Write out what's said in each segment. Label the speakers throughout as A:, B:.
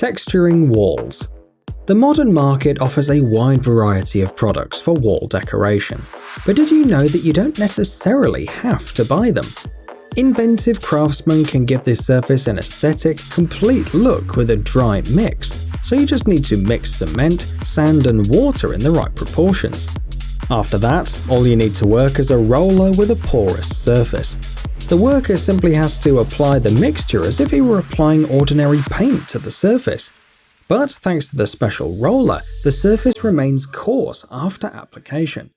A: Texturing walls. The modern market offers a wide variety of products for wall decoration, but did you know that you don't necessarily have to buy them? Inventive craftsmen can give this surface an aesthetic, complete look with a dry mix, so you just need to mix cement, sand and water in the right proportions. After that, all you need to work is a roller with a porous surface. The worker simply has to apply the mixture as if he were applying ordinary paint to the surface. But thanks to the special roller, the surface remains coarse after application.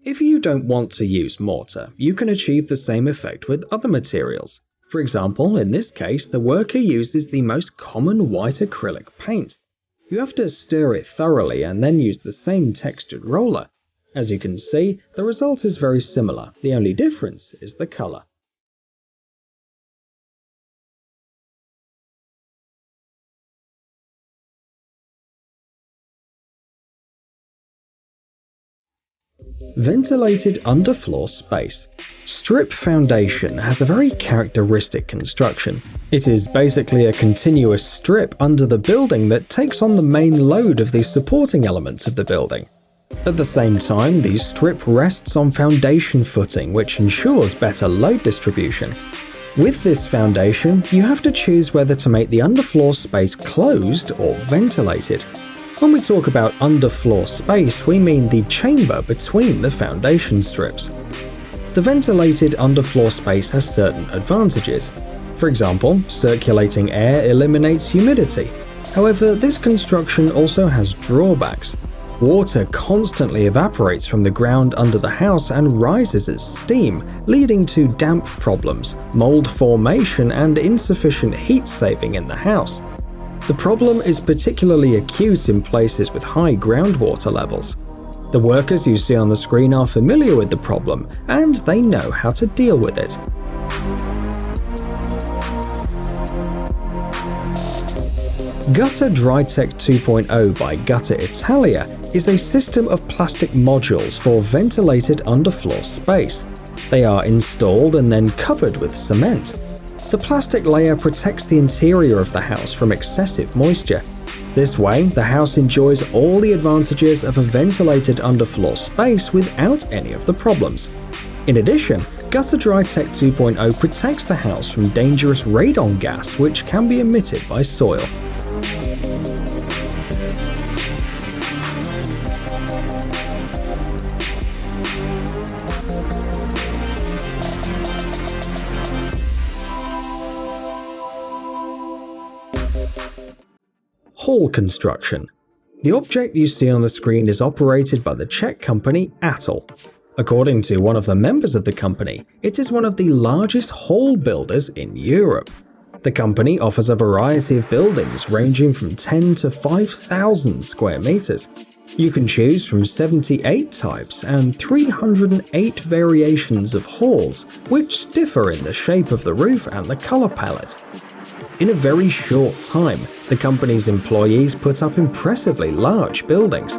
A: If you don't want to use mortar, you can achieve the same effect with other materials. For example, in this case, the worker uses the most common white acrylic paint. You have to stir it thoroughly and then use the same textured roller. As you can see, the result is very similar, the only difference is the color. Ventilated underfloor space. Strip foundation has a very characteristic construction. It is basically a continuous strip under the building that takes on the main load of the supporting elements of the building. At the same time, the strip rests on foundation footing, which ensures better load distribution. With this foundation, you have to choose whether to make the underfloor space closed or ventilated. When we talk about underfloor space, we mean the chamber between the foundation strips. The ventilated underfloor space has certain advantages. For example, circulating air eliminates humidity. However, this construction also has drawbacks. Water constantly evaporates from the ground under the house and rises as steam, leading to damp problems, mold formation, and insufficient heat saving in the house. The problem is particularly acute in places with high groundwater levels. The workers you see on the screen are familiar with the problem, and they know how to deal with it. Gutter Drytech 2.0 by Gutter Italia is a system of plastic modules for ventilated underfloor space. They are installed and then covered with cement. The plastic layer protects the interior of the house from excessive moisture. This way, the house enjoys all the advantages of a ventilated underfloor space without any of the problems. In addition, Gutter Drytech 2.0 protects the house from dangerous radon gas which can be emitted by soil. Hall construction. The object you see on the screen is operated by the Czech company Atal. According to one of the members of the company, it is one of the largest hall builders in Europe. The company offers a variety of buildings ranging from 10 to 5,000 square meters. You can choose from 78 types and 308 variations of halls, which differ in the shape of the roof and the color palette. In a very short time, the company's employees put up impressively large buildings.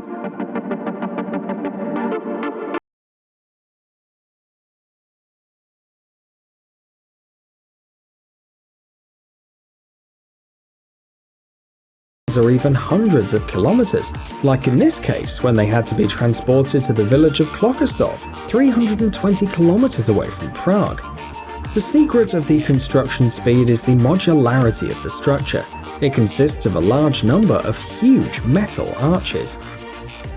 A: Or even hundreds of kilometers, like in this case when they had to be transported to the village of Klokosov, 320 kilometers away from Prague. The secret of the construction speed is the modularity of the structure. It consists of a large number of huge metal arches.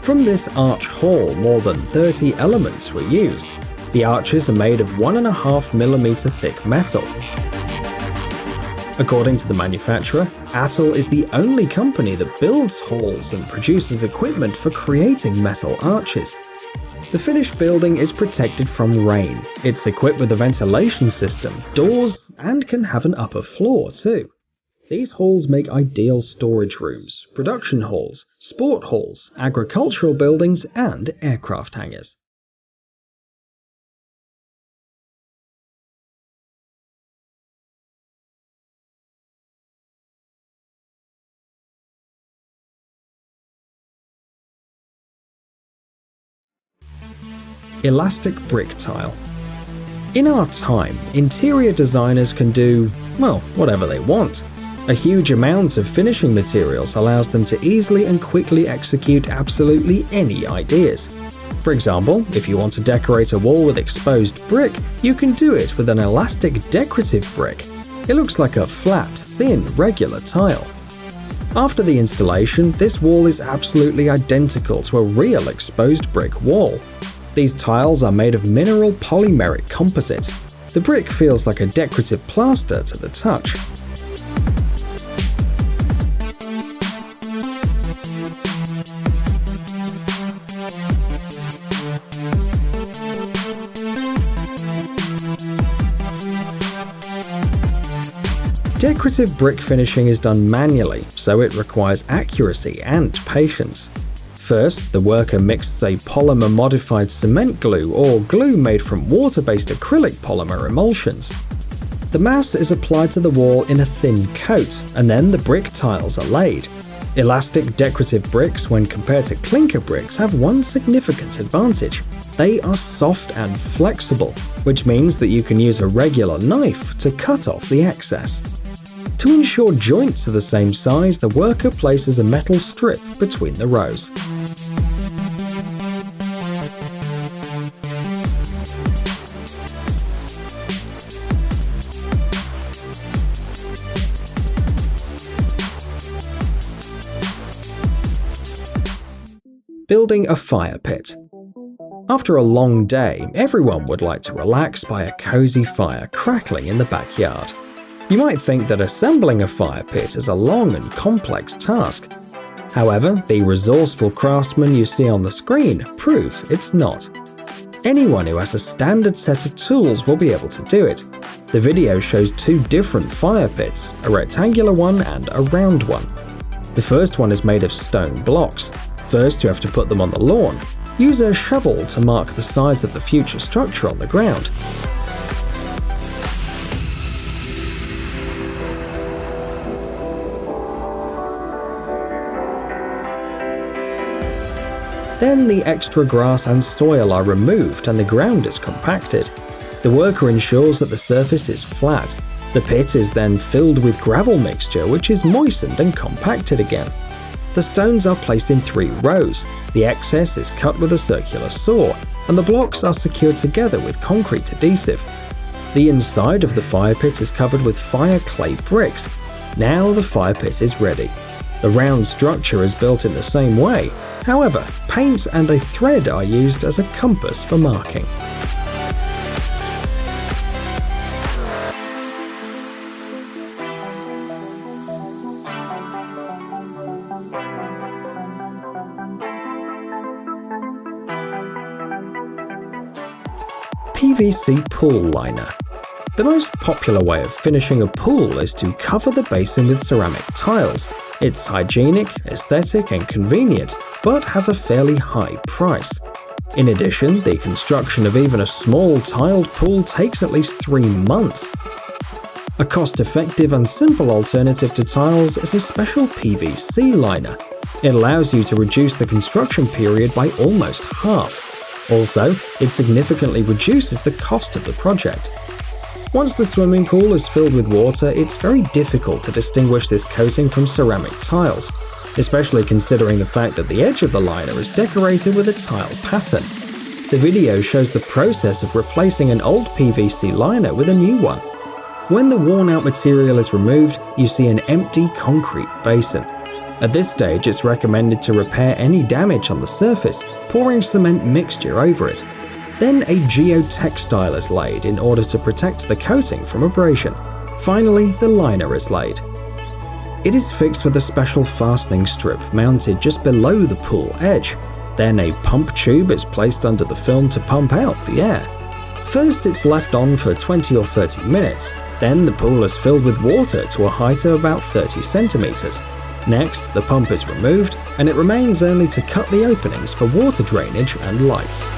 A: From this arch hall, more than 30 elements were used. The arches are made of 1.5 mm thick metal. According to the manufacturer, Atal is the only company that builds halls and produces equipment for creating metal arches. The finished building is protected from rain. It's equipped with a ventilation system, doors, and can have an upper floor too. These halls make ideal storage rooms, production halls, sport halls, agricultural buildings, and aircraft hangars. Elastic brick tile. In our time, interior designers can do, well, whatever they want. A huge amount of finishing materials allows them to easily and quickly execute absolutely any ideas. For example, if you want to decorate a wall with exposed brick, you can do it with an elastic decorative brick. It looks like a flat, thin, regular tile. After the installation, this wall is absolutely identical to a real exposed brick wall. These tiles are made of mineral polymeric composite. The brick feels like a decorative plaster to the touch. Decorative brick finishing is done manually, so it requires accuracy and patience. First, the worker mixes a polymer-modified cement glue or glue made from water-based acrylic polymer emulsions. The mass is applied to the wall in a thin coat, and then the brick tiles are laid. Elastic decorative bricks, when compared to clinker bricks, have one significant advantage. They are soft and flexible, which means that you can use a regular knife to cut off the excess. To ensure joints are the same size, the worker places a metal strip between the rows. Building a fire pit. After a long day, everyone would like to relax by a cozy fire crackling in the backyard. You might think that assembling a fire pit is a long and complex task. However, the resourceful craftsmen you see on the screen prove it's not. Anyone who has a standard set of tools will be able to do it. The video shows two different fire pits, a rectangular one and a round one. The first one is made of stone blocks. First, you have to put them on the lawn. Use a shovel to mark the size of the future structure on the ground. Then the extra grass and soil are removed and the ground is compacted. The worker ensures that the surface is flat. The pit is then filled with gravel mixture, which is moistened and compacted again. The stones are placed in 3 rows. The excess is cut with a circular saw, and the blocks are secured together with concrete adhesive. The inside of the fire pit is covered with fire clay bricks. Now the fire pit is ready. The round structure is built in the same way. However, paint and a thread are used as a compass for marking. PVC pool liner. The most popular way of finishing a pool is to cover the basin with ceramic tiles. It's hygienic, aesthetic, and convenient, but has a fairly high price. In addition, the construction of even a small tiled pool takes at least 3 months. A cost-effective and simple alternative to tiles is a special PVC liner. It allows you to reduce the construction period by almost half. Also, it significantly reduces the cost of the project. Once the swimming pool is filled with water, it's very difficult to distinguish this coating from ceramic tiles, especially considering the fact that the edge of the liner is decorated with a tile pattern. The video shows the process of replacing an old PVC liner with a new one. When the worn-out material is removed, you see an empty concrete basin. At this stage, it's recommended to repair any damage on the surface, pouring cement mixture over it. Then a geotextile is laid in order to protect the coating from abrasion. Finally, the liner is laid. It is fixed with a special fastening strip mounted just below the pool edge. Then a pump tube is placed under the film to pump out the air. First, it's left on for 20 or 30 minutes. Then the pool is filled with water to a height of about 30 centimeters. Next, the pump is removed, and it remains only to cut the openings for water drainage and lights.